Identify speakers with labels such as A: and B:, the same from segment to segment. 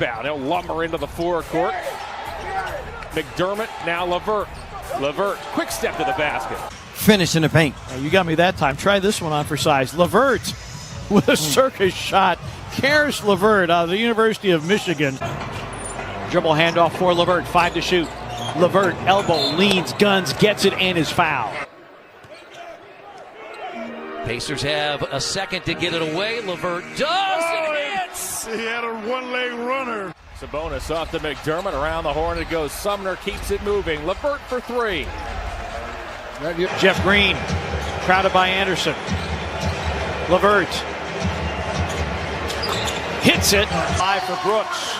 A: rebound. He'll lumber into the forecourt. McDermott, now Levert. Levert, quick step to the basket.
B: Finish in the paint.
C: You got me that time. Try this one on for size. Levert with a circus shot. Caris Levert out of the University of Michigan. Dribble handoff for Levert. 5 to shoot. Levert, elbow, leans, guns, gets it, and is fouled.
D: Pacers have a second to get it away. Levert does, and hits!
E: He had a one-leg runner.
A: Sabonis off to McDermott. Around the horn it goes. Sumner keeps it moving. Levert for 3.
C: Jeff Green, crowded by Anderson. Levert hits it. 5 for Brooks.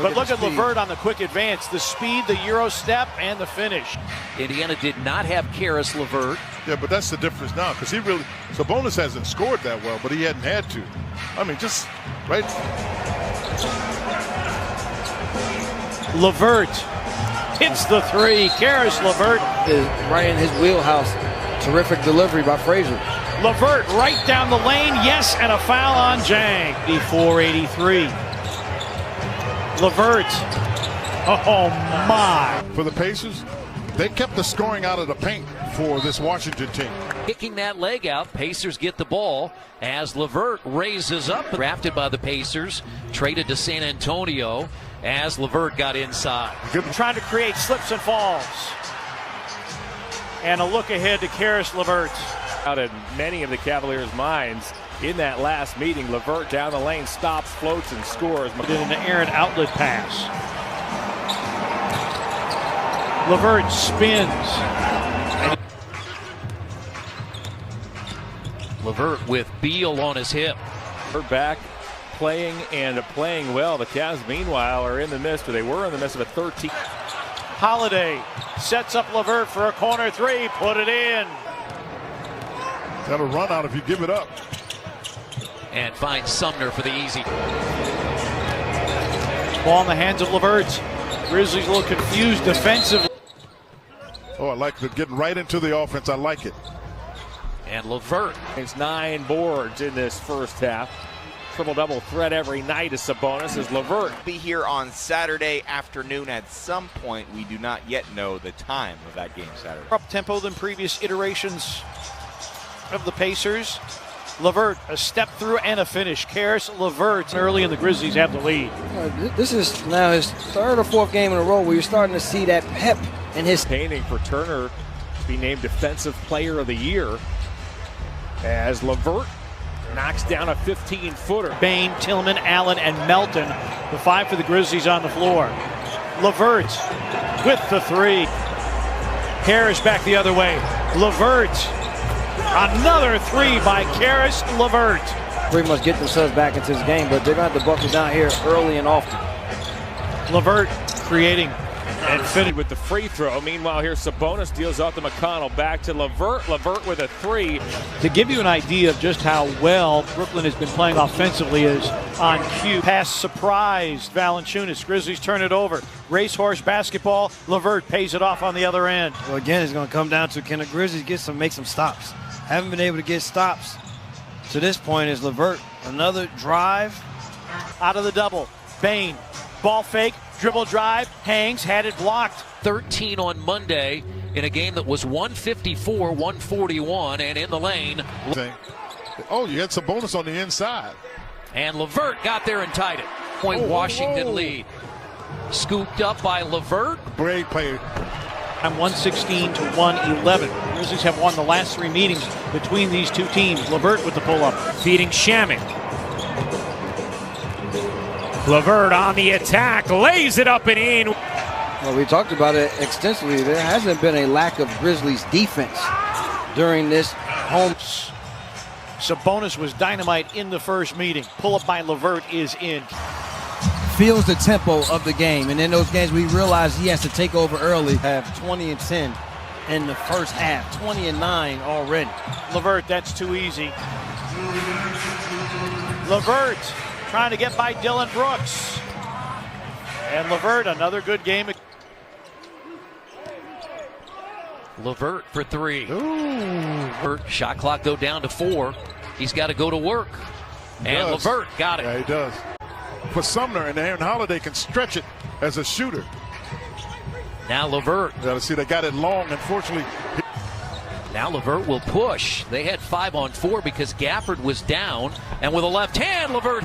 C: But look at Levert on the quick advance. The speed, the Euro step, and the finish.
D: Indiana did not have Caris Levert.
E: Yeah, but that's the difference now, because Sabonis hasn't scored that well, but he hadn't had to. I mean, just right.
C: Levert hits the 3. Caris Levert
F: is right in his wheelhouse. Terrific delivery by Frazier.
C: Levert right down the lane. Yes, and a foul on Jang. 84-83. Levert. Oh my.
E: For the Pacers, they kept the scoring out of the paint for this Washington team.
D: Kicking that leg out, Pacers get the ball as Levert raises up. Drafted by the Pacers, traded to San Antonio as Levert got inside.
C: Trying to create slips and falls. And a look ahead to Caris Levert.
A: Out in many of the Cavaliers' minds in that last meeting, Levert down the lane, stops, floats, and scores.
C: Did an errant outlet pass. Levert spins.
D: Levert with Beal on his hip.
A: Levert back, playing and playing well. The Cavs, meanwhile, are in the midst, or they were in the midst of a 13.
C: Holiday sets up Levert for a corner 3. Put it in.
E: Got a run out if you give it up.
D: And finds Sumner for the easy.
C: Ball in the hands of Levert. Grizzlies a little confused defensively.
E: Oh, I like it. Getting right into the offense. I like it.
D: And Levert.
A: It's 9 boards in this first half. Triple-double threat every night is Sabonis as Levert.
G: Be here on Saturday afternoon at some point. We do not yet know the time of that game Saturday.
C: Up tempo than previous iterations of the Pacers. Levert, a step through and a finish. Caris Levert early, and the Grizzlies have the lead.
F: This is now his 3rd or 4th game in a row where you're starting to see that pep in his.
A: Painting for Turner to be named Defensive Player of the Year as Levert knocks down a 15-footer.
C: Bain, Tillman, Allen, and Melton, the 5 for the Grizzlies on the floor. Levert with the 3. Harris back the other way. Levert. Another 3 by Caris Levert.
F: Pretty much get themselves back into this game, but they're going to have to buckle down here early and often.
C: Levert creating and finishing
A: with the free throw. Meanwhile, here Sabonis deals out to McConnell. Back to Levert. Levert with a 3.
C: To give you an idea of just how well Brooklyn has been playing offensively is on cue. Pass surprised Valanciunas. Grizzlies turn it over. Racehorse basketball. Levert pays it off on the other end.
B: Well, again, it's going to come down to can the Grizzlies make some stops. Haven't been able to get stops to this point. Is Levert another drive
C: out of the double. Bain, ball fake, dribble drive, hangs, had it blocked.
D: 13 on Monday in a game that was 154-141, and in the lane.
E: Oh, you had Sabonis on the inside.
D: And Levert got there and tied it. Washington lead. Scooped up by Levert.
E: Great play.
C: I'm 116 to 111. The Grizzlies have won the last 3 meetings between these two teams. Levert with the pull-up, feeding Shamming. Levert on the attack, lays it up and in.
F: Well, we talked about it extensively. There hasn't been a lack of Grizzlies defense during this home.
C: Sabonis was dynamite in the first meeting. Pull-up by Levert is in.
B: feels the tempo of the game, and in those games we realize he has to take over early.
F: Have 20 and 10 in the first half, 20 and 9 already.
C: Levert, that's too easy. Levert trying to get by Dylan Brooks. And Levert, another good game.
D: Levert for three. Levert, shot clock go down to 4. He's got to go to work. And Levert got it.
E: Yeah, he does. for Sumner, and Aaron Holiday can stretch it as a shooter.
D: Now Levert.
E: You got to see they got it long. Unfortunately,
D: Now Levert will push. They had 5 on 4 because Gafford was down. And with a left hand, Levert